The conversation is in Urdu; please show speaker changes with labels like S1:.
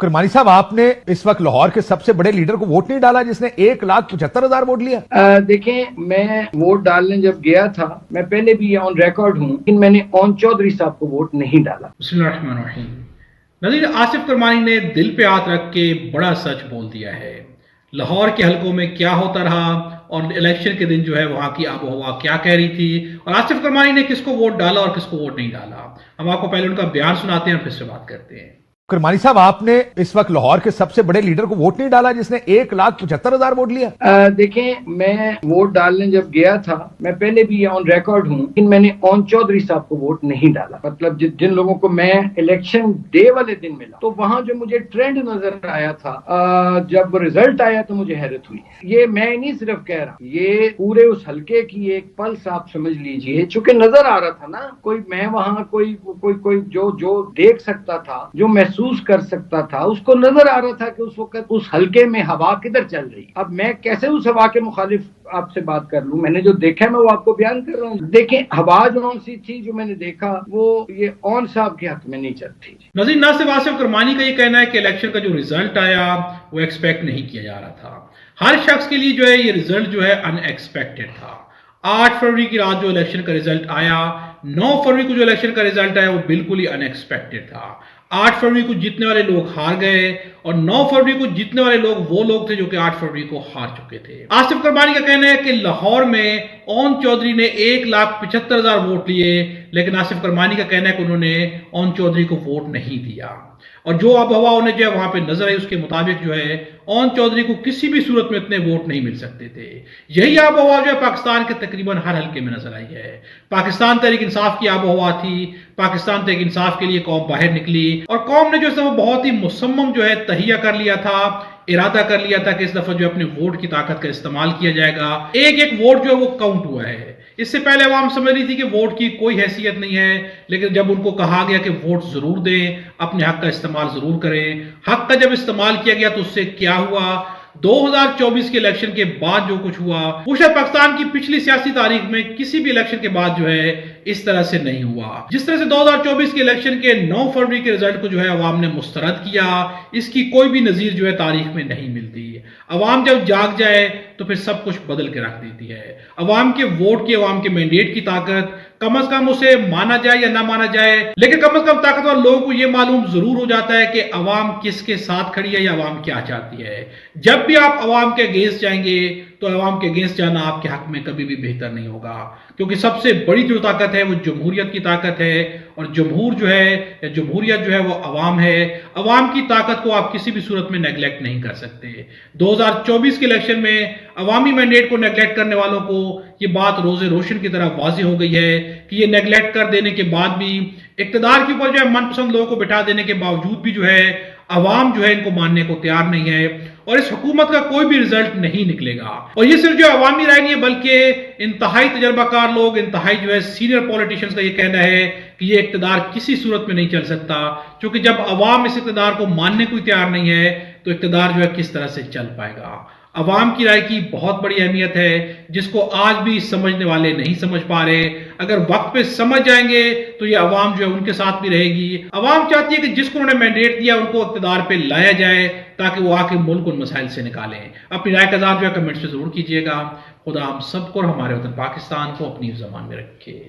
S1: کرمانی صاحب، آپ نے اس وقت لاہور کے سب سے بڑے لیڈر کو ووٹ نہیں ڈالا جس نے 1,75,000 ووٹ لیا؟
S2: دیکھیں، میں ووٹ ڈالنے جب گیا تھا، میں پہلے بھی آن ریکارڈ ہوں، لیکن میں نے اون چودھری صاحب کو ووٹ نہیں ڈالا۔
S3: بسم اللہ الرحمن الرحیم۔ نظیر، آصف کرمانی نے دل پہ ہاتھ رکھ کے بڑا سچ بول دیا ہے۔ لاہور کے حلقوں میں کیا ہوتا رہا اور الیکشن کے دن جو ہے وہاں کی آب و ہوا کیا کہہ رہی تھی، اور آصف کرمانی نے کس کو ووٹ ڈالا اور کس کو ووٹ نہیں ڈالا۔ ہم آپ کو پہلے ان کا بیان سناتے ہیں اور پھر سے بات کرتے ہیں۔
S1: کرمانی صاحب، آپ نے اس وقت لاہور کے سب سے بڑے لیڈر کو ووٹ نہیں ڈالا جس نے 1,75,000 ووٹ لیا؟
S2: دیکھیں، میں ووٹ ڈالنے جب گیا تھا، میں پہلے بھی آن ریکارڈ ہوں، لیکن میں نے اون چودھری صاحب کو ووٹ نہیں ڈالا۔ مطلب جن لوگوں کو میں الیکشن ڈے والے دن ملا، تو وہاں جو مجھے ٹرینڈ نظر آیا تھا، جب رزلٹ آیا تو مجھے حیرت ہوئی۔ یہ میں نہیں صرف کہہ رہا، یہ پورے اس حلقے کی ایک پلس آپ سمجھ لیجئے، چونکہ نظر آ رہا تھا نا، کوئی میں وہاں کوئی جو دیکھ سکتا تھا، جو محسوس کر سکتا تھا، اس کو نظر آ رہا تھا کہ اس وقت اس حلقے میں ہوا کدھر چل رہی۔ اب میں کیسے اس ہوا کے مخالف آپ سے بات کر لوں؟ میں نے جو دیکھا ہے میں وہ آپ کو بیان کر رہا ہوں۔ دیکھیں، ہوا جو سی تھی جو میں نے دیکھا، وہ یہ اون صاحب کے حق میں نہیں چلتی۔
S3: نظیر، نہ صرف آصف کرمانی کا یہ کہنا ہے کہ الیکشن کا جو رزلٹ آیا وہ ایکسپیکٹ نہیں کیا جا رہا تھا۔ ہر شخص کے لیے جو ہے یہ رزلٹ جو ہے ان ایکسپیکٹڈ تھا۔ 8 فروری کی رات جو الیکشن کا رزلٹ آیا، 9 فروری کو جو الیکشن کا رزلٹ آیا وہ بالکل ہی ان ایکسپیکٹڈ تھا۔ 8 فروری کو جیتنے والے لوگ ہار گئے اور 9 فروری کو جیتنے والے لوگ وہ لوگ تھے جو کہ 8 فروری کو ہار چکے تھے۔ آصف کرمانی کا کہنا ہے کہ لاہور میں اون چودھری نے 1,75,000 ووٹ لیے، لیکن آصف کرمانی کا کہنا ہے کہ انہوں نے اون چودھری کو ووٹ نہیں دیا، اور جو آب و ہوا انہیں جو ہے وہاں پہ نظر آئی اس کے مطابق جو ہے اون چودھری کو کسی بھی صورت میں اتنے ووٹ نہیں مل سکتے تھے۔ یہی آب و ہوا جو ہے پاکستان کے تقریباً ہر حلقے میں نظر آئی ہے۔ پاکستان تحریک انصاف کی آب و ہوا تھی، پاکستان تحریک انصاف کے لیے قوم باہر نکلی اور قوم نے جو ہے وہ بہت ہی مصمم جو ہے تہیہ کر لیا تھا، ارادہ کر لیا تھا کہ اس دفعہ جو اپنے ووٹ کی طاقت کا استعمال کیا جائے گا۔ ایک ایک ووٹ جو ہے وہ کاؤنٹ ہوا ہے۔ اس سے پہلے عوام سمجھ رہی تھی کہ ووٹ کی کوئی حیثیت نہیں ہے، لیکن جب ان کو کہا گیا کہ ووٹ ضرور دیں، اپنے حق کا استعمال ضرور کریں، حق کا جب استعمال کیا گیا تو اس سے کیا ہوا؟ 2024 کے الیکشن کے بعد جو کچھ ہوا وہ شاید پاکستان کی پچھلی سیاسی تاریخ میں کسی بھی الیکشن کے بعد جو ہے اس طرح سے نہیں ہوا۔ جس طرح سے 2024 کے الیکشن کے 9 فروری کے رزلٹ کو جو ہے عوام نے مسترد کیا، اس کی کوئی بھی نظیر جو ہے تاریخ میں نہیں ملتی۔ عوام جب جاگ جائے تو پھر سب کچھ بدل کے رکھ دیتی ہے۔ عوام کے ووٹ کی، عوام کے مینڈیٹ کی طاقت، کم از کم اسے مانا جائے یا نہ مانا جائے، لیکن کم از کم طاقتور لوگوں کو یہ معلوم ضرور ہو جاتا ہے کہ عوام کس کے ساتھ کھڑی ہے یا عوام کیا چاہتی ہے۔ جب بھی آپ عوام کے اگینسٹ جائیں گے تو عوام کے اگینسٹ جانا آپ کے حق میں کبھی بھی بہتر نہیں ہوگا، کیونکہ سب سے بڑی جو طاقت ہے وہ جمہوریت کی طاقت ہے، اور جمہور جو ہے یا جمہوریت جو ہے وہ عوام ہے۔ عوام کی طاقت کو آپ کسی بھی صورت میں نیگلیکٹ نہیں کر سکتے۔ 2024 کے الیکشن میں عوامی مینڈیٹ کو نیگلیکٹ کرنے والوں کو یہ بات روز روشن کی طرح واضح ہو گئی ہے کہ یہ نیگلیکٹ کر دینے کے بعد بھی، اقتدار کے اوپر جو ہے من پسند لوگوں کو بٹھا دینے کے باوجود بھی جو ہے عوام جو ہے ان کو ماننے کو تیار نہیں ہے، اور اس حکومت کا کوئی بھی رزلٹ نہیں نکلے گا۔ اور یہ صرف جو عوامی رائے نہیں ہے، بلکہ انتہائی تجربہ کار لوگ، انتہائی جو ہے سینئر پولیٹیشنز کا یہ کہنا ہے کہ یہ اقتدار کسی صورت میں نہیں چل سکتا، کیونکہ جب عوام اس اقتدار کو ماننے کو تیار نہیں ہے تو اقتدار جو ہے کس طرح سے چل پائے گا۔ عوام کی رائے کی بہت بڑی اہمیت ہے، جس کو آج بھی سمجھنے والے نہیں سمجھ پا رہے۔ اگر وقت پہ سمجھ جائیں گے تو یہ عوام جو ہے ان کے ساتھ بھی رہے گی۔ عوام چاہتی ہے کہ جس کو انہوں نے مینڈیٹ دیا ان کو اقتدار پہ لایا جائے تاکہ وہ آ کے ملک ان مسائل سے نکالیں۔ اپنی رائے کا اظہار جو ہے کمنٹس میں ضرور کیجیے گا۔ خدا ہم سب کو اور ہمارے وطن پاکستان کو اپنی زبان میں رکھے۔